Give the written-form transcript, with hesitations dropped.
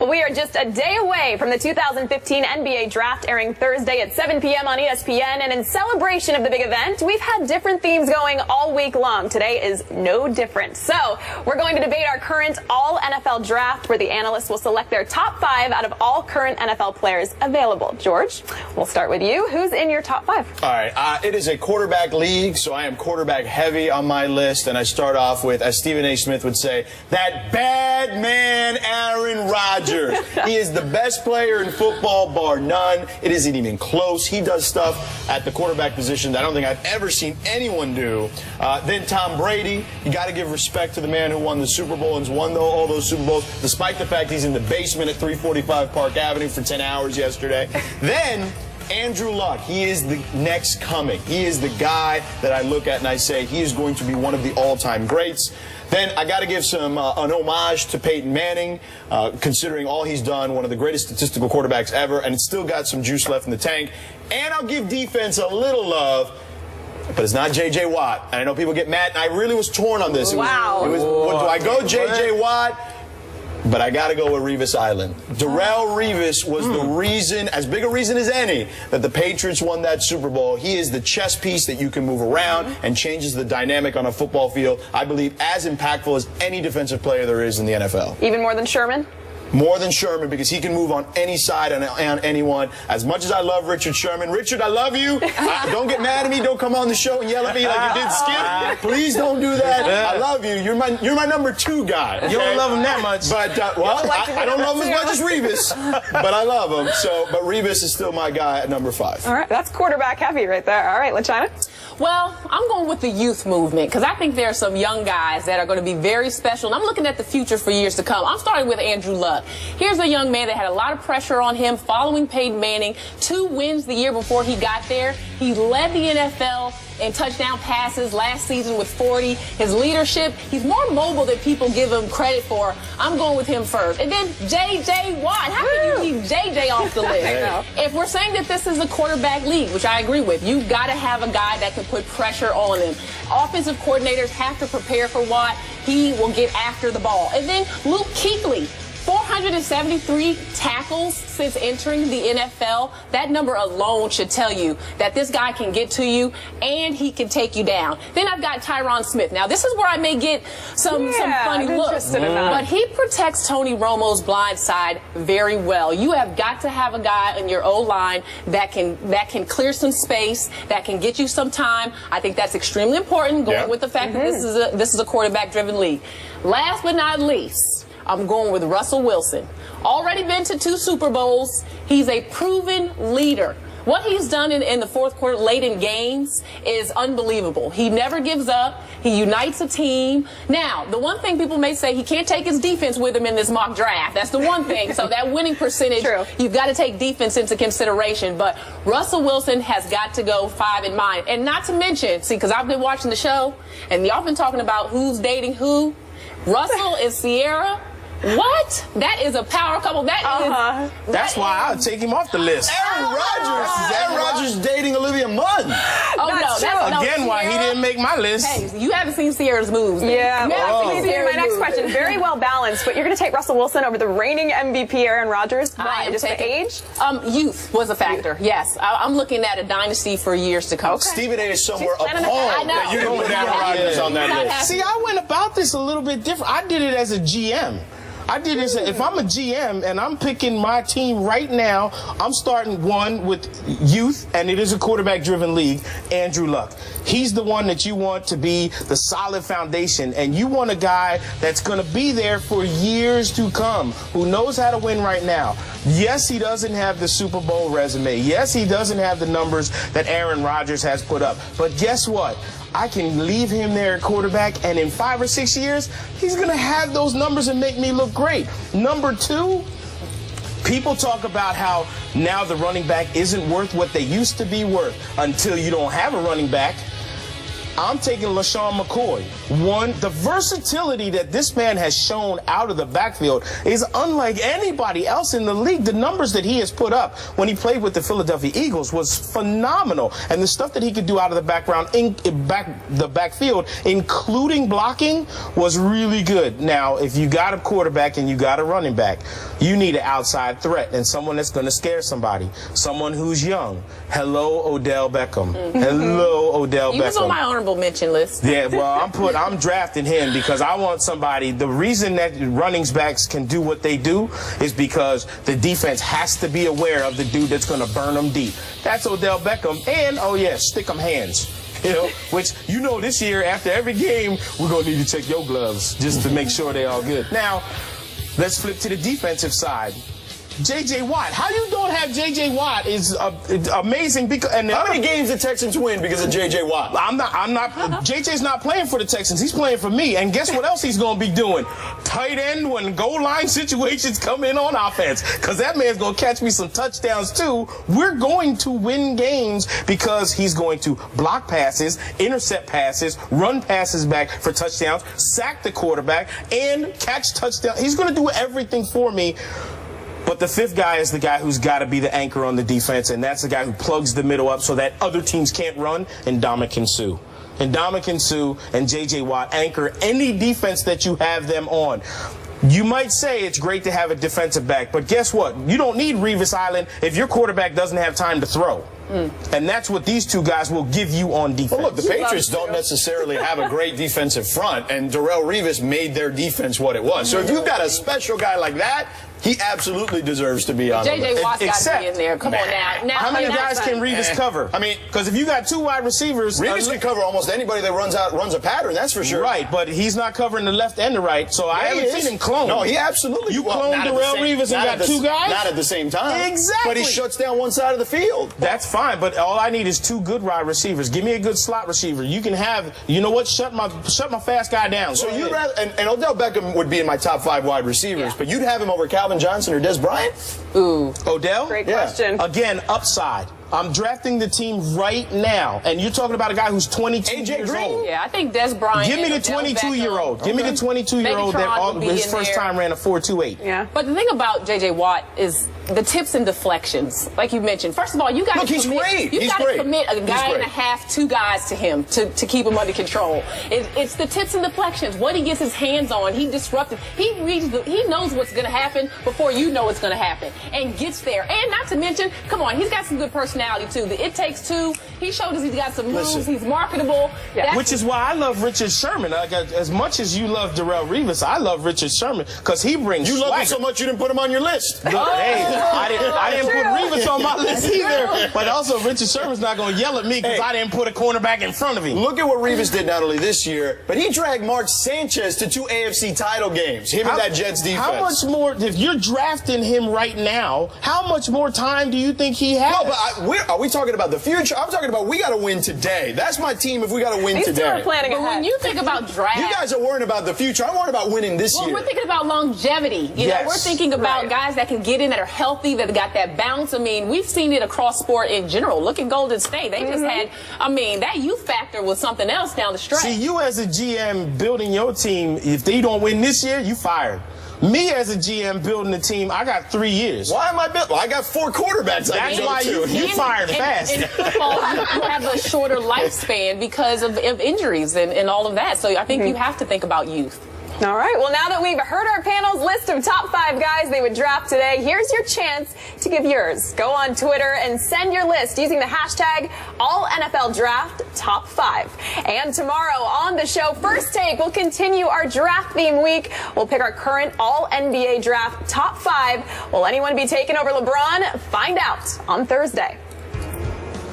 Well, we are just a day away from the 2015 NBA Draft airing Thursday at 7 p.m. on ESPN. And in celebration of the big event, we've had different themes going all week long. Today is no different. So we're going to debate our current all-NFL draft, where the analysts will select their top 5 out of all current NFL players available. George, we'll start with you. Who's in your top 5? All right. It is a quarterback league, so I am quarterback heavy on my list. And I start off with, as Stephen A. Smith would say, that bad man Aaron Rodgers. He is the best player in football, bar none. It isn't even close. He does stuff at the quarterback position that I don't think I've ever seen anyone do. Then Tom Brady. You got to give respect to the man who won the Super Bowl and won all those Super Bowls, despite the fact he's in the basement at 345 Park Avenue for 10 hours yesterday. Then Andrew Luck. He is the next coming. He is the guy that I look at and I say he is going to be one of the all-time greats. Then I got to give an homage to Peyton Manning, considering all he's done, one of the greatest statistical quarterbacks ever, and it's still got some juice left in the tank. And I'll give defense a little love, but it's not J.J. Watt. And I know people get mad, and I really was torn on this. Wow. Do I go J.J. Watt? But I got to go with Revis Island. Darrelle Revis was the reason, as big a reason as any, that the Patriots won that Super Bowl. He is the chess piece that you can move around and changes the dynamic on a football field. I believe as impactful as any defensive player there is in the NFL. Even more than Sherman? More than Sherman, because he can move on any side and on anyone. As much as I love Richard Sherman, Richard, I love you. Don't get mad at me. Don't come on the show and yell at me like you did Skip. Please don't do that. I love you. You're my number 2 guy. Okay? You don't love him that much. But I don't love him as much as Revis, but I love him. But Revis is still my guy at number 5. All right, that's quarterback heavy right there. All right, LaChina. Well, I'm going with the youth movement because I think there are some young guys that are going to be very special, and I'm looking at the future for years to come. I'm starting with Andrew Luck. Here's a young man that had a lot of pressure on him following Peyton Manning. 2 wins the year before he got there. He led the NFL in touchdown passes last season with 40. His leadership, he's more mobile than people give him credit for. I'm going with him first. And then J.J. Watt. How can you leave J.J. off the list? If we're saying that this is a quarterback league, which I agree with, you've got to have a guy that can put pressure on him. Offensive coordinators have to prepare for Watt. He will get after the ball. And then Luke Kuechly. 473 tackles since entering the NFL. That number alone should tell you that this guy can get to you and he can take you down. Then I've got Tyron Smith. Now, this is where I may get some funny looks. But he protects Tony Romo's blind side very well. You have got to have a guy in your O-line that can clear some space, that can get you some time. I think that's extremely important, going with the fact that this is a quarterback-driven league. Last but not least, I'm going with Russell Wilson. Already been to 2 Super Bowls. He's a proven leader. What he's done in the fourth quarter, late in games, is unbelievable. He never gives up. He unites a team. Now, the one thing people may say, he can't take his defense with him in this mock draft. That's the one thing. So that winning percentage, you've got to take defense into consideration. But Russell Wilson has got to go 5 in mine. And not to mention, see, because I've been watching the show, and y'all been talking about who's dating who. Russell and Sierra. What? That is a power couple. That's why I'll take him off the list. Aaron Rodgers dating Olivia Munn. Again, why he didn't make my list. Hey, you haven't seen Sierra's moves. Yeah. My next question, very well balanced, but you're going to take Russell Wilson over the reigning MVP Aaron Rodgers. Why? Just the age? Youth was a factor. Yes. I'm looking at a dynasty for years to come. Okay. Stephen A. is somewhere appalled that you didn't put Aaron Rodgers on that list. See, I went about this a little bit different. I did it as a GM. I did this. If I'm a GM and I'm picking my team right now, I'm starting one with youth, and it is a quarterback-driven league, Andrew Luck. He's the one that you want to be the solid foundation, and you want a guy that's going to be there for years to come, who knows how to win right now. Yes, he doesn't have the Super Bowl resume. Yes, he doesn't have the numbers that Aaron Rodgers has put up. But guess what? I can leave him there at quarterback, and in 5 or 6 years, he's going to have those numbers and make me look great. Number 2, people talk about how now the running back isn't worth what they used to be worth until you don't have a running back. I'm taking LaShawn McCoy. The versatility that this man has shown out of the backfield is unlike anybody else in the league. The numbers that he has put up when he played with the Philadelphia Eagles was phenomenal. And the stuff that he could do out of the backfield, including blocking, was really good. Now, if you got a quarterback and you got a running back, you need an outside threat and someone that's going to scare somebody. Someone who's young. Hello, Odell Beckham. Hello, Odell Beckham. He was on my honorable mention list. Yeah, well, I'm drafting him because I want somebody. The reason that running backs can do what they do is because the defense has to be aware of the dude that's going to burn them deep. That's Odell Beckham. And, oh, yeah, stick 'em hands. You know, which, you know, this year, after every game, we're going to need to check your gloves just to make sure they're all good. Now, let's flip to the defensive side. J.J. Watt. How you don't have J.J. Watt is amazing. Because how many games the Texans win because of J.J. Watt? I'm not. J.J.'s not playing for the Texans. He's playing for me. And guess what else he's going to be doing? Tight end when goal line situations come in on offense. Because that man's going to catch me some touchdowns too. We're going to win games because he's going to block passes, intercept passes, run passes back for touchdowns, sack the quarterback, and catch touchdowns. He's going to do everything for me. But the fifth guy is the guy who's got to be the anchor on the defense, and that's the guy who plugs the middle up so that other teams can't run, and Ndamukong Suh. And Ndamukong Suh and J.J. Watt anchor any defense that you have them on. You might say it's great to have a defensive back, but guess what? You don't need Revis Island if your quarterback doesn't have time to throw. And that's what these two guys will give you on defense. Well, look, the Patriots don't necessarily have a great defensive front, and Darrelle Revis made their defense what it was. So if you've got a special guy like that, he absolutely deserves to be on the list. J.J. Watt's got to be in there. Come on now. How many guys can Revis cover? I mean, because if you got two wide receivers, Revis can cover almost anybody that runs a pattern. That's for sure. Right, but he's not covering the left and the right, so I haven't seen him clone. No, he absolutely. You clone Darrelle Revis and got two guys? Not at the same time. Exactly. But he shuts down one side of the field. That's fine, but all I need is two good wide receivers. Give me a good slot receiver. You can have, you know what? Shut my fast guy down. So you'd rather, and Odell Beckham would be in my top 5 wide receivers, but you'd have him over Calvin Johnson or Des Bryant? Ooh. Odell? Great question. Again, upside. I'm drafting the team right now, and you're talking about a guy who's 22 years old. Yeah, I think Des Bryant. Give me the 22-year-old. Give me the 22-year-old that his first time ran a 4.28. Yeah. But the thing about J.J. Watt is the tips and deflections, like you mentioned. First of all, you got to he's great. You got to commit a guy and a great. half, 2 guys to him to keep him under control. It's the tips and deflections. What he gets his hands on, he disrupted. He knows what's going to happen before you know it's going to happen, and gets there. And not to mention, come on, he's got some good personality too. It takes two. He showed us he's got some moves. He's marketable. Yeah. Which is why I love Richard Sherman. As much as you love Darrelle Revis, I love Richard Sherman because he brings. You love him so much you didn't put him on your list. Look, hey, I didn't put Revis on my list either. But also, Richard Sherman's not going to yell at me because I didn't put a cornerback in front of him. Look at what Revis did not only this year, but he dragged Mark Sanchez to 2 AFC title games. Him and that Jets defense. How much more, if you're drafting him right now, how much more time do you think he has? No, but are we talking about the future? I'm talking about we got to win today. That's my team if we got to win These today. two are planning But ahead. when you think about draft, You guys are worrying about the future. I'm worried about winning this year. we're thinking about longevity. You know, we're thinking about guys that can get in, that are healthy, that got that bounce. I mean, we've seen it across sport in general. Look at Golden State. They just had, I mean, that youth factor was something else down the stretch. See, you as a GM building your team, if they don't win this year, you fired. Me as a GM building the team, I got 3 years. Why am I built? Well, I got 4 quarterbacks. That's why you fired fast. In football, you have a shorter lifespan because of injuries and all of that. So I think you have to think about youth. All right. Well, now that we've heard our panel's list of top 5 guys they would draft today, here's your chance to give yours. Go on Twitter and send your list using the hashtag AllNFLDraftTop5. And tomorrow on the show, First Take, we'll continue our draft theme week. We'll pick our current All-NBA Draft Top 5. Will anyone be taking over LeBron? Find out on Thursday.